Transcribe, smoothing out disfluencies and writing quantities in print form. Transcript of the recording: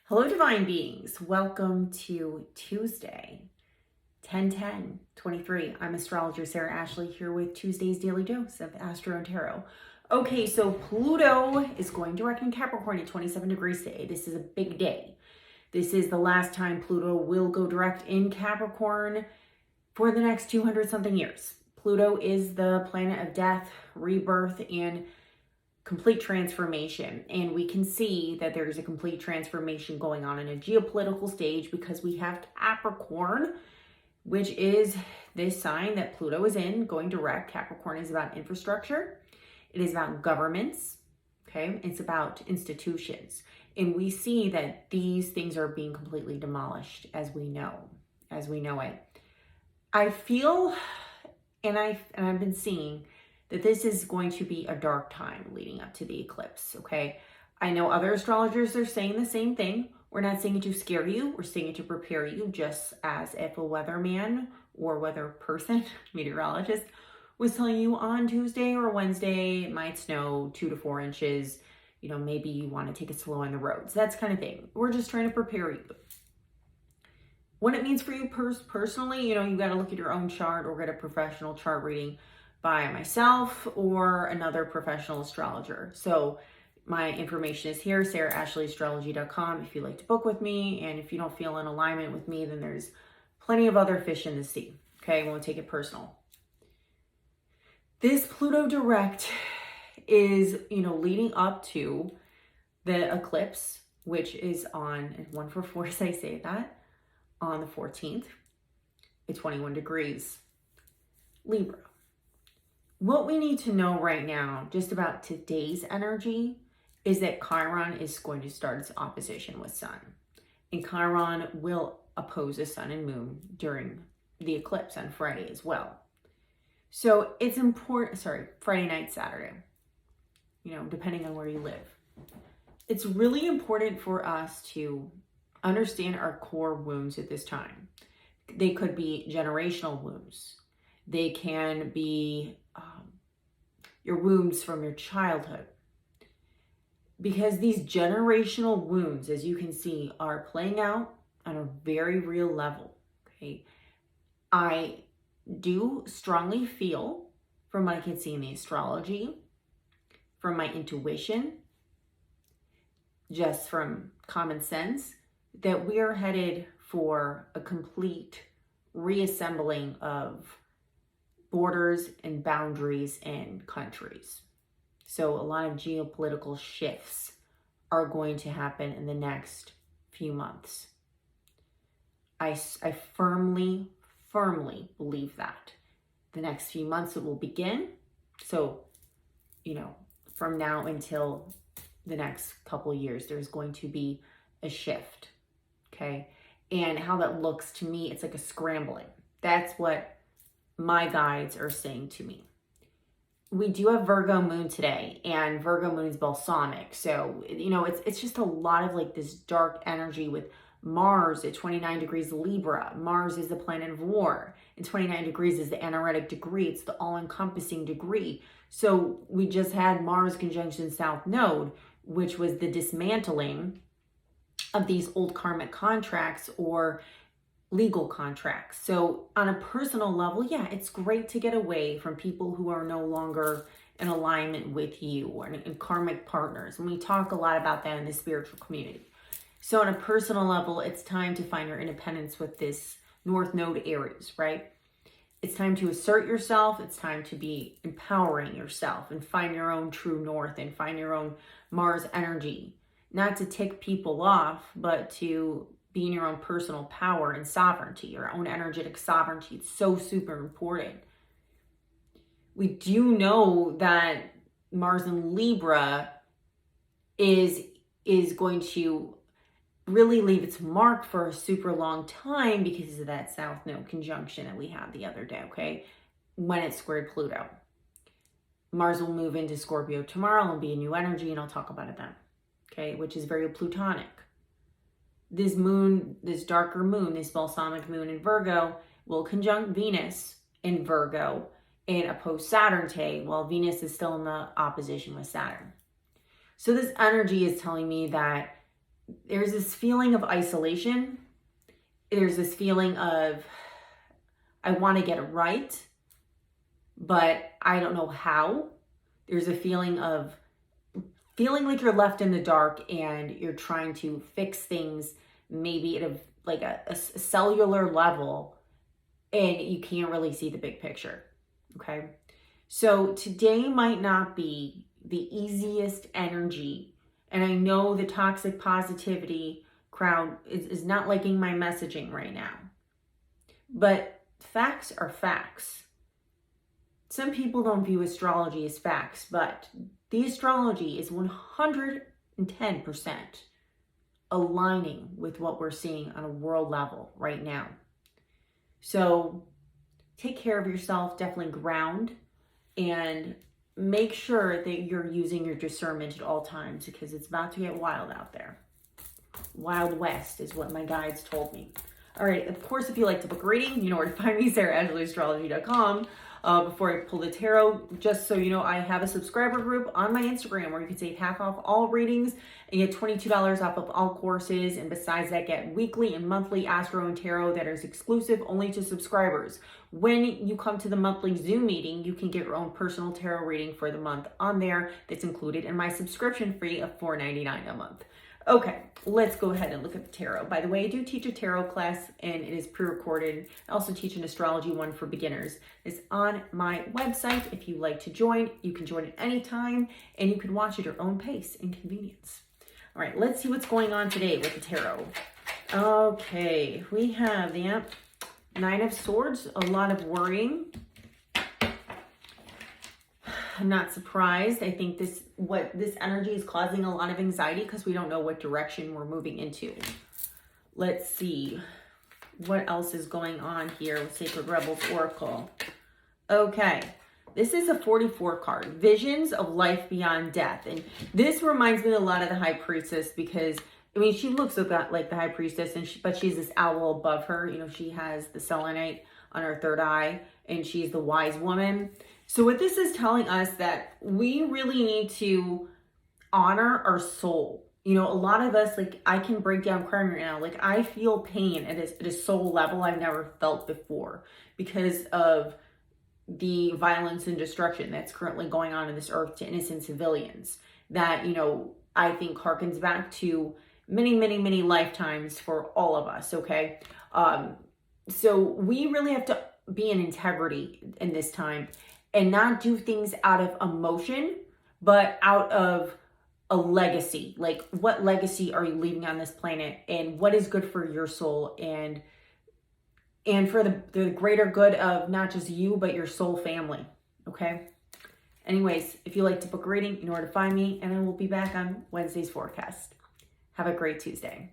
Hello, divine beings. Welcome to Tuesday, 10/10/23. I'm Astrologer Sarah Ashley here with Tuesday's Daily Dose of AstroTarot. Okay, so Pluto is going direct in Capricorn at 27 degrees today. This is a big day. This is the last time Pluto will go direct in Capricorn for the next 200-something years. Pluto is the planet of death, rebirth, and complete transformation. And we can see that there's a complete transformation going on in a geopolitical stage because we have Capricorn, which is this sign that Pluto is in, going direct. Capricorn is about infrastructure. It is about governments, okay? It's about institutions. And we see that these things are being completely demolished as we know it. I feel, and I've been seeing that this is going to be a dark time leading up to the eclipse, okay? I know other astrologers are saying the same thing. We're not saying it to scare you. We're saying it to prepare you, just as if a weatherman or weather person, meteorologist, was telling you on Tuesday or Wednesday, it might snow 2 to 4 inches. You know, maybe you want to take it slow on the roads. That's kind of thing. We're just trying to prepare you. What it means for you personally, you know, you got to look at your own chart or get a professional chart reading by myself or another professional astrologer. So my information is here, sarahashleyAstrology.com, if you'd like to book with me. And if you don't feel in alignment with me, then there's plenty of other fish in the sea. Okay, won't take it personal. This Pluto direct is, leading up to the eclipse, which is on 1 for 4 as I say that, on the 14th at 21 degrees Libra. What we need to know right now, just about today's energy, is that Chiron is going to start its opposition with Sun. And Chiron will oppose the Sun and Moon during the eclipse on Friday as well. So it's important, Friday night, Saturday, depending on where you live. It's really important for us to understand our core wounds at this time. They could be generational wounds. They can be your wounds from your childhood. Because these generational wounds, as you can see, are playing out on a very real level, okay? I do strongly feel, from what I can see in the astrology, from my intuition, just from common sense, that we are headed for a complete reassembling of borders and boundaries and countries. So a lot of geopolitical shifts are going to happen in the next few months. I firmly believe that. The next few months it will begin. So, from now until the next couple of years, there's going to be a shift, okay? And how that looks to me, it's like a scrambling. That's what my guides are saying to me. We do have Virgo moon today, and Virgo moon is balsamic. So, it's just a lot of like this dark energy with Mars at 29 degrees Libra. Mars is the planet of war, and 29 degrees is the anaretic degree. It's the all-encompassing degree. So we just had Mars conjunction South Node, which was the dismantling of these old karmic contracts or legal contracts. So on a personal level, yeah, it's great to get away from people who are no longer in alignment with you or in karmic partners. And we talk a lot about that in the spiritual community. So on a personal level, it's time to find your independence with this North Node Aries, right? It's time to assert yourself. It's time to be empowering yourself and find your own true north and find your own Mars energy. Not to tick people off, but to be in your own personal power and sovereignty, your own energetic sovereignty. It's so super important. We do know that Mars in Libra is going to really leave its mark for a super long time because of that South Node conjunction that we had the other day, okay? When it squared Pluto. Mars will move into Scorpio tomorrow and be a new energy, and I'll talk about it then, okay? Which is very Plutonic. This moon, this darker moon, this balsamic moon in Virgo will conjunct Venus in Virgo and oppose Saturn today, while Venus is still in the opposition with Saturn. So this energy is telling me that there's this feeling of isolation. There's this feeling of, I want to get it right, but I don't know how. There's a feeling of feeling like you're left in the dark and you're trying to fix things maybe at a cellular level, and you can't really see the big picture. Okay. So today might not be the easiest energy. And I know the toxic positivity crowd is not liking my messaging right now. But facts are facts. Some people don't view astrology as facts, but the astrology is 110% aligning with what we're seeing on a world level right now. So take care of yourself, definitely ground, and make sure that you're using your discernment at all times, because it's about to get wild out there. Wild West is what my guides told me. All right, of course, if you like to book a reading, you know where to find me, SarahAshleyAstrology.com. Before I pull the tarot, just so you know, I have a subscriber group on my Instagram where you can save half off all readings and get $22 off of all courses. And besides that, get weekly and monthly Astro and Tarot that is exclusive only to subscribers. When you come to the monthly Zoom meeting, you can get your own personal tarot reading for the month on there that's included in my subscription fee of $4.99 a month. Okay, let's go ahead and look at the tarot. By the way, I do teach a tarot class and it is pre-recorded. I also teach an astrology one for beginners. It's on my website. If you like to join, you can join at any time and you can watch at your own pace and convenience. All right, let's see what's going on today with the tarot. Okay, we have the Nine of Swords, a lot of worrying. I'm not surprised. I think this energy is causing a lot of anxiety because we don't know what direction we're moving into. Let's see what else is going on here with Sacred Rebels Oracle. Okay, this is a 44 card, Visions of Life Beyond Death. And this reminds me a lot of the High Priestess because, I mean, she looks like the High Priestess, but she's this owl above her. You know, she has the selenite on her third eye and she's the wise woman. So what this is telling us that we really need to honor our soul. You know, a lot of us, like, I can break down crying right now. Like, I feel pain at a soul level I've never felt before because of the violence and destruction that's currently going on in this earth to innocent civilians. That, you know, I think harkens back to many, many, many lifetimes for all of us, okay? So we really have to be in integrity in this time and not do things out of emotion, but out of a legacy. Like, what legacy are you leaving on this planet, and what is good for your soul and for the greater good of not just you, but your soul family, okay? Anyways, if you like to book a reading, you know where to find me, and I will be back on Wednesday's forecast. Have a great Tuesday.